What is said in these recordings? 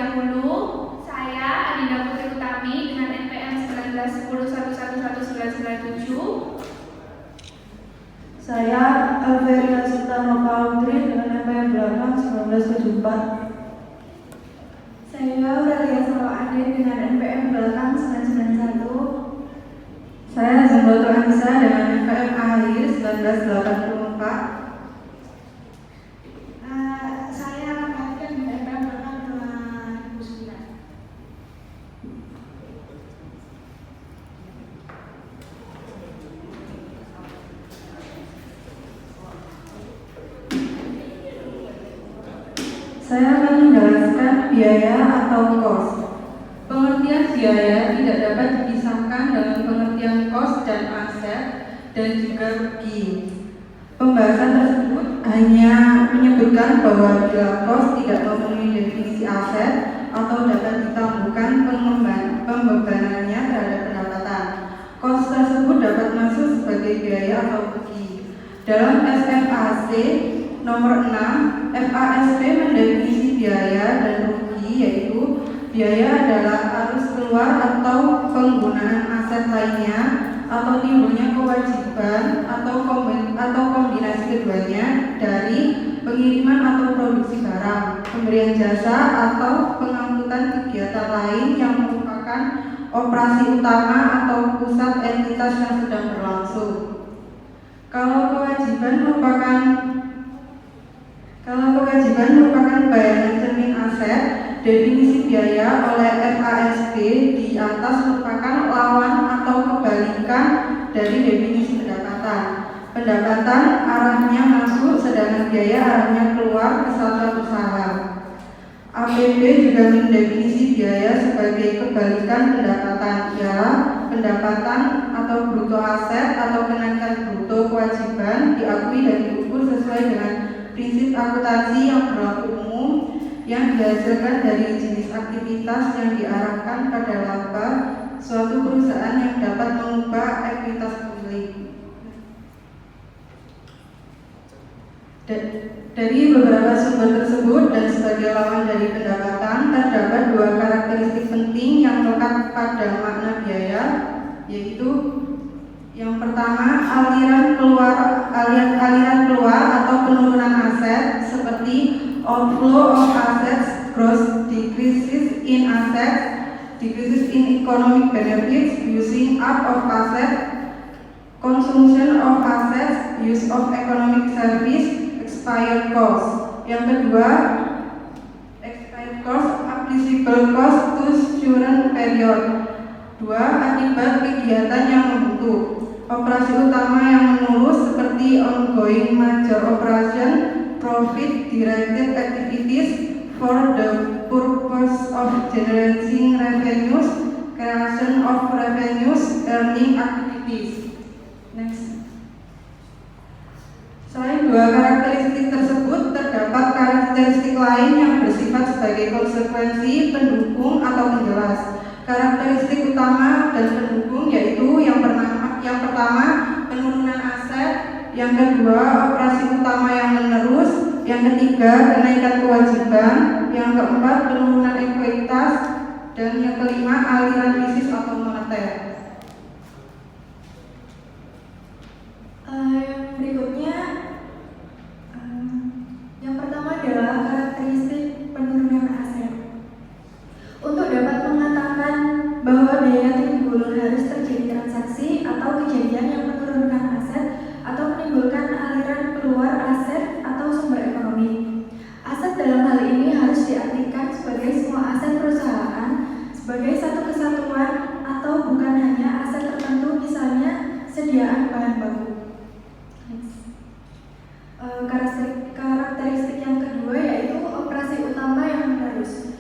dahulu, saya Adinda Putri Utami dengan NPM 1910111197. Saya Alveria Sultan Putri dengan NPM belakang 1974. Saya Aurelia Solo Adin dengan NPM belakang 991. Saya Zumbato Anissa dengan NPM akhir 1984. Saya Katia dengan NPM belakang 2009. Saya akan menjelaskan biaya atau cost. Pengertian biaya tidak dapat dipisahkan dengan pengertian cost dan aset dan juga rugi. Pembahasan tersebut hanya menyebutkan bahwa bila cost tidak memenuhi definisi aset atau dapat ditangguhkan pembebanannya terhadap pendapatan, cost tersebut dapat masuk sebagai biaya atau rugi. Dalam SFAC nomor 6, FASB mendefinisi biaya dan rugi, yaitu biaya adalah arus keluar atau penggunaan aset lainnya atau timbulnya kewajiban atau kombinasi keduanya dari pengiriman atau produksi barang, pemberian jasa atau pengangkutan kegiatan lain yang merupakan operasi utama atau pusat entitas yang sedang berlangsung. Kalau kewajiban merupakan bayaran cermin aset, definisi biaya oleh FASB di atas merupakan lawan atau kebalikan dari definisi pendapatan. Pendapatan arahnya masuk, sedangkan biaya arahnya keluar ke satuan usaha. APB juga mendefinisi biaya sebagai kebalikan pendapatan, ialah pendapatan atau bruto aset atau kenaikan bruto kewajiban diakui dan diukur sesuai dengan prinsip akuntansi yang berlaku umum yang dihasilkan dari jenis aktivitas yang diarahkan pada laba suatu perusahaan yang dapat mengubah ekuitas pemilik. Dari beberapa sumber tersebut dan sebagai lawan dari pendapatan, terdapat dua karakteristik penting yang melekat pada makna biaya, yaitu yang pertama, aliran keluar atau penurunan aset seperti outflow of assets, gross decreases in assets, decreases in economic benefits, using up of assets, consumption of assets, use of economic service, expired cost. Yang kedua, expired cost, applicable cost to current period. Dua, akibat kegiatan yang membentuk. Operasi utama yang menurut seperti ongoing major operation, profit directed activities for the purpose of generating revenues, creation of revenues, earning activities. Next. Selain dua karakteristik tersebut, terdapat karakteristik lain yang bersifat sebagai konsekuensi, pendukung atau penjelas. Karakteristik utama dan pendukung yaitu yang pertama penurunan aset, yang kedua operasi utama yang menerus, yang ketiga kenaikan kewajiban, yang keempat penurunan ekuitas, dan yang kelima aliran bisnis atau moneter. Yang berikutnya, yang pertama adalah karakteristik penurunan aset. Untuk dapat mengatakan bahwa biaya timbul harus terjadi transaksi atau kejadian yang menurunkan aset atau menimbulkan aliran keluar aset atau sumber ekonomi. Aset dalam hal ini harus diartikan sebagai semua aset perusahaan sebagai satu kesatuan atau bukan hanya aset tertentu, misalnya sediaan bahan baku. Karakteristik yang kedua yaitu operasi utama yang menerus.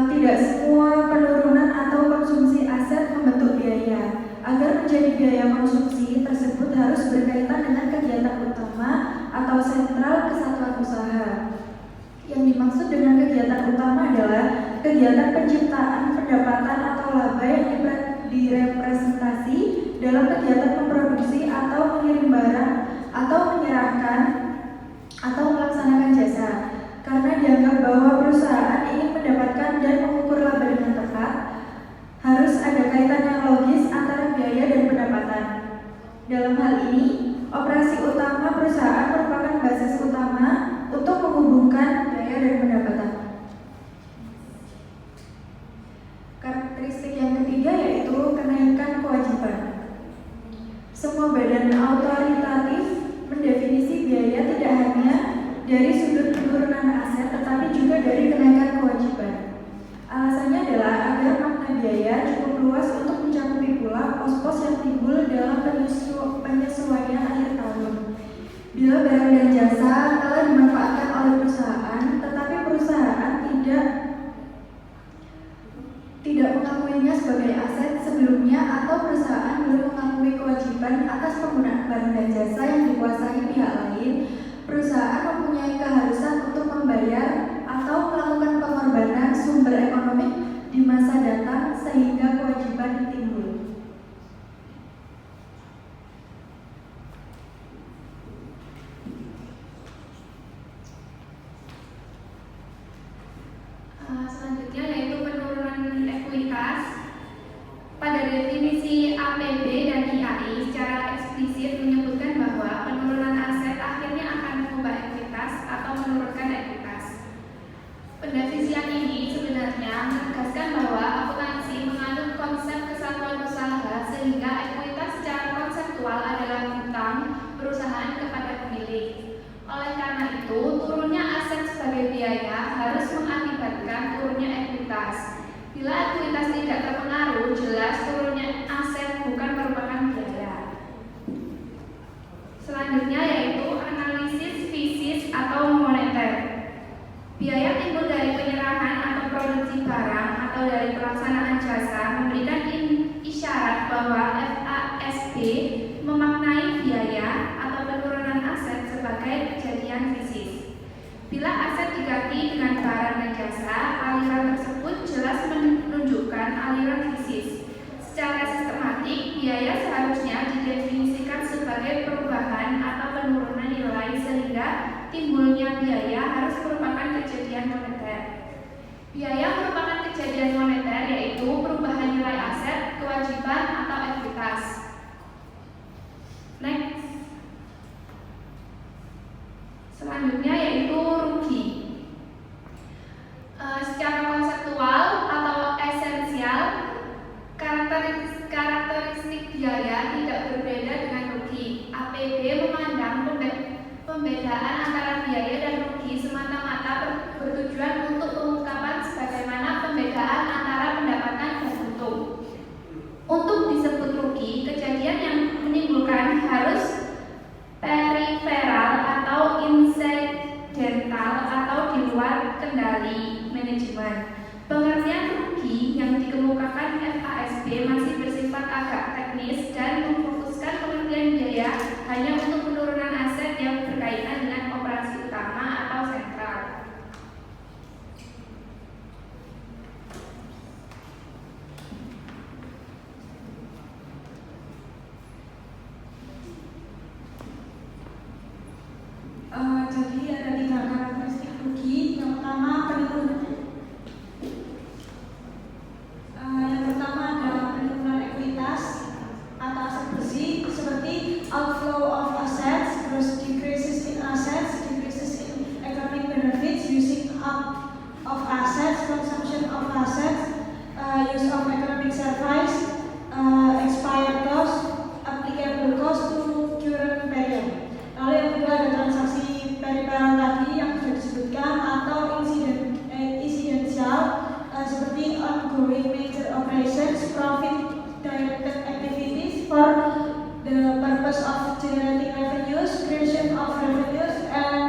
Tidak semua penurunan atau konsumsi aset membentuk biaya. Agar menjadi biaya konsumsi tersebut harus berkaitan dengan kegiatan utama atau sentral kesatuan usaha. Yang dimaksud dengan kegiatan utama adalah kegiatan penciptaan pendapatan atau laba yang direpresentasi dalam kegiatan memproduksi atau mengirim barang atau menyerahkan atau melaksanakan jasa. Karena dianggap bahwa perusahaan ingin mendapatkan Dalam hal ini, operasi utama perusahaan merupakan basis utama untuk menghubungkan biaya dan pendapatan. Karakteristik yang ketiga yaitu kenaikan kewajiban. Semua badan autoritatif mendefinisi biaya tidak hanya dari sudut penurunan aset tetapi juga dari kenaikan kewajiban. Alasannya adalah agar makna biaya cukup luas untuk mencakupi pula pos-pos yang timbul dalam penyesuaian akhir tahun. Bila barang dan jasa telah dimanfaatkan oleh perusahaan, tetapi perusahaan tidak mengakuinya sebagai aset sebelumnya atau perusahaan belum mengakui kewajiban atas penggunaan barang dan jasa yang dikuasai pihak lain, perusahaan mempunyai keharusan untuk membayar atau melakukan pengorbanan sumber ekonomi di masa datang sehingga kewajiban timbul. Selanjutnya yaitu penurunan ekuitas. Pada definisi APB dan IAI secara eksplisit menyebutkan bahwa penurunan aset akhirnya akan mengubah ekuitas atau menurunkan ekuitas. Pendefinian ini sebenarnya menegaskan bahwa akuntansi mengandung konsep kesatuan usaha sehingga ekuitas secara konseptual adalah hutang perusahaan kepada pemilik. Oleh karena itu, turunnya aset sebagai biaya harus mengakibatkan turunnya ekuitas. Bila ekuitas tidak terpengaruh, jelas turunnya aset bukan merupakan biaya. Selanjutnya yaitu analisis fisis atau moneter. Biaya timbul dari penyerahan atau produksi barang atau dari pelaksanaan jasa memberikan isyarat bahwa FASB memaknai biaya atau penurunan aset sebagai kejadian fisis. Bila aset diganti dengan barang dan jasa, aliran tersebut jelas menunjukkan aliran fisis. Secara sistematik, biaya seharusnya didefinisikan sebagai perubahan atau penurunan nilai sehingga timbulnya biaya harus merupakan kejadian moneter. Biaya merupakan kejadian moneter yaitu perubahan nilai aset, kewajiban atau ekuitas. Next. Selanjutnya yaitu rugi. Secara konseptual atau esensial, karakteristik biaya tidak berbeda dengan rugi. APB memandang pembedaan antara biaya dan rugi semata-mata bertujuan untuk pengungkapan sebagaimana pembedaan antara pendapatan dan untung. Untuk disebut rugi, kejadian yang menimbulkan harus periferal atau insidental atau di luar kendali manajemen. Pengertian rugi yang dikemukakan FASB masih bersifat agak teknis dan memfokuskan pengertian biaya hanya untuk penurunan aset yang berkaitan dengan operasi utama atau sentral. Jadi ada 3 karakteristik rugi. Yang pertama penurunan. Yang pertama adalah penurunan ekuitas atau aset bersih seperti outflow of assets, terus decreases in assets, decreases in economic benefits, using up of assets, consumption of assets, use of economic service, expired cost, applicable cost to current period. Lalu yang kedua ada transaksi periferal tadi yang sudah disebutkan atau incidental seperti ongoing major operations, profit directed activities for the purpose of generating revenues, creation of revenues, and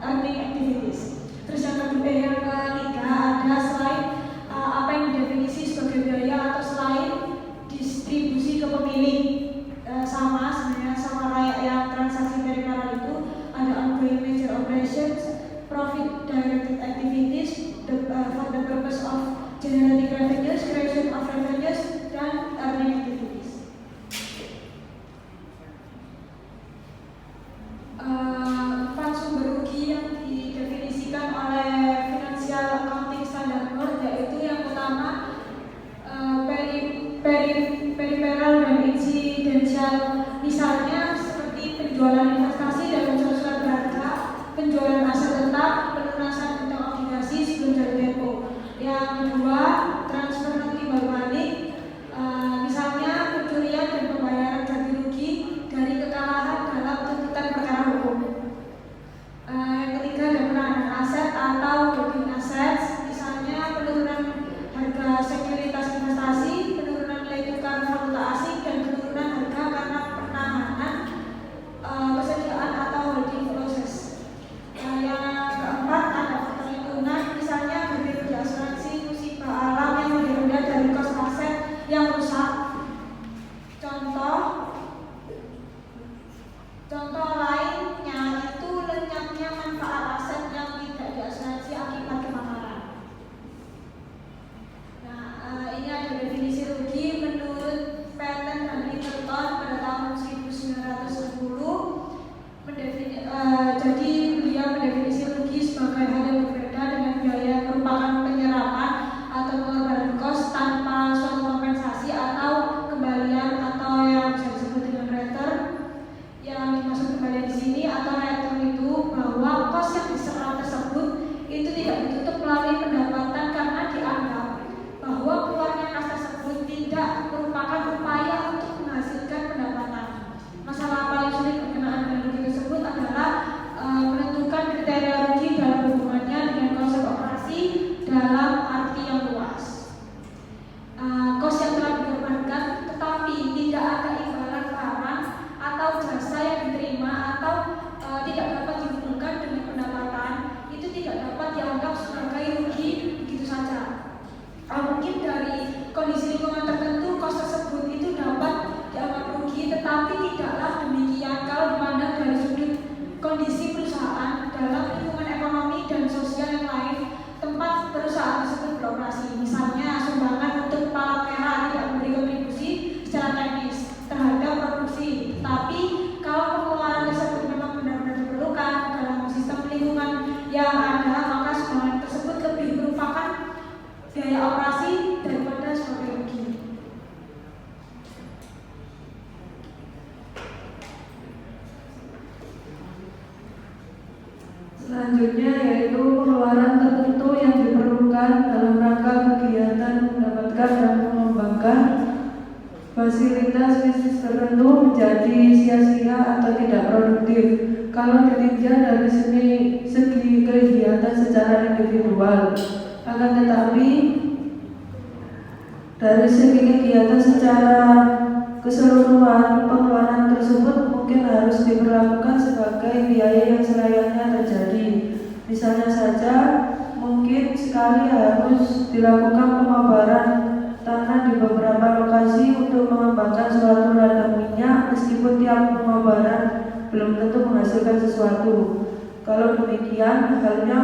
earning activities. Terus yang ketiga ada selain apa yang didefinisi sebagai biaya atau selain distribusi ke pemilik. Sama sebenarnya sama kayak yang transaksi periferal itu ada ongoing major operations, profit directed activities for the purpose of generating revenues, creation of revenues, dan earning activities. Empat sumber rugi yang didefinisikan oleh Financial Accounting Standard Board yaitu yang pertama periferal dan incidental, misalnya Jadi beliau mendefinisi rugi sebagai hal yang berbeda dengan biaya yang merupakan penyerapan atau pengorbanan kos tanpa suatu kompensasi atau kembalian atau yang bisa disebut dengan return. Yang dimaksud kembalian di sini atau return itu bahwa kos yang diserap tersebut itu tidak ditutup melalui pendapatan karena dianggap bahwa keluarnya kas tersebut tidak merupakan upaya untuk menghasilkan pendapatan. Masalah paling sulit berkenaan dengan rugi tersebut adalah menentukan kriteria rugi dalam hubungannya dengan konsep operasi dalam arti yang luas. Kos yang telah dikorbankan tetapi tidak ada imbalan barang atau jasa yang diterima atau tidak dapat dihubungkan dengan pendapatan itu tidak dapat dianggap sebagai rugi begitu saja. Mungkin dari kondisi lingkungan tertentu kos tersebut itu dapat dianggap rugi, tetapi tidaklah demikian kalau dipandang dari sudut kondisi perusahaan dalam lingkungan ekonomi dan sosial yang lain tempat perusahaan tersebut beroperasi. Misalnya sumbangan untuk palang merah tidak memberi kontribusi secara teknis terhadap produksi, tapi kalau pengeluaran tersebut memang benar-benar diperlukan dalam sistem lingkungan yang ada, maka sumbangan tersebut lebih merupakan biaya operasi daripada sebagai rugi. Selanjutnya yaitu pengeluaran tertentu yang diperlukan dalam rangka kegiatan mendapatkan dan mengembangkan fasilitas bisnis tertentu menjadi sia-sia atau tidak produktif kalau ditinjau dari segi kegiatan secara individual. Akan tetapi dari segi kegiatan secara keseluruhan, pengeluaran tersebut mungkin harus diperlakukan sebagai biaya yang selayaknya terjadi. Misalnya saja, mungkin sekali harus dilakukan pengobaran tanah di beberapa lokasi untuk mengembangkan suatu ladang minyak, meskipun tiap pengobaran belum tentu menghasilkan sesuatu. Kalau demikian halnya,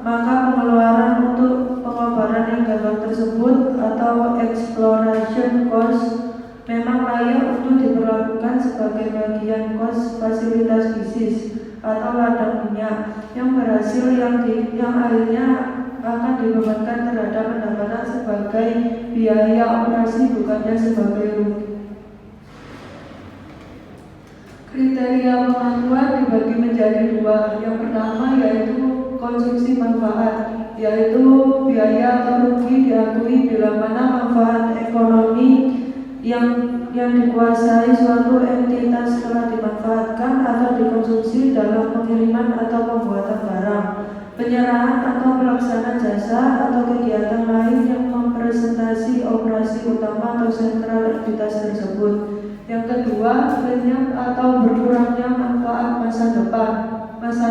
maka pengeluaran untuk pengobaran yang gagal tersebut atau exploration cost memang layak untuk diperlakukan sebagai bagian kos fasilitas bisnis atau ladang minyak yang berhasil yang akhirnya akan dibebankan terhadap pendapatan sebagai biaya operasi bukannya sebagai rugi. Kriteria pengakuan dibagi menjadi dua. Yang pertama yaitu konsumsi manfaat, yaitu biaya atau rugi diakui bila mana manfaat ekonomi yang dikuasai suatu entitas telah dimanfaatkan atau dikonsumsi dalam pengiriman atau pembuatan barang, penyerahan atau pelaksanaan jasa atau kegiatan lain yang mempresentasi operasi utama atau sentral entitas tersebut. Yang kedua, lenyap atau berkurangnya manfaat masa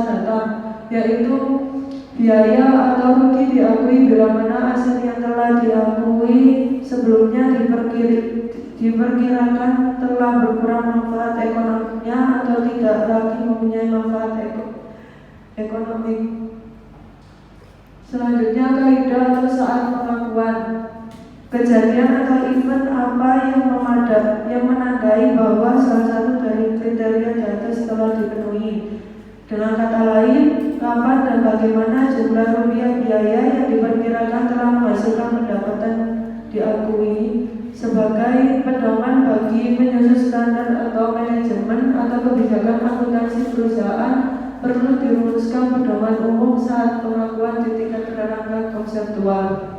datang, yaitu biaya atau rugi diakui bila mana aset yang telah diakui sebelumnya diperkirakan telah berkurang manfaat ekonominya atau tidak lagi mempunyai manfaat ekonomi. Selanjutnya, kaidah atau saat pengakuan. Kejadian atau event apa yang menandai bahwa salah satu dari kriteria di atas telah dipenuhi. Dengan kata lain, kapan dan bagaimana jumlah rupiah biaya yang diperkirakan telah menghasilkan pendapatan diakui sebagai pedoman bagi menyusun standar atau manajemen atau kebijakan akuntansi perusahaan. Perlu dirumuskan pedoman umum saat pengakuan di tingkat kerangka konseptual.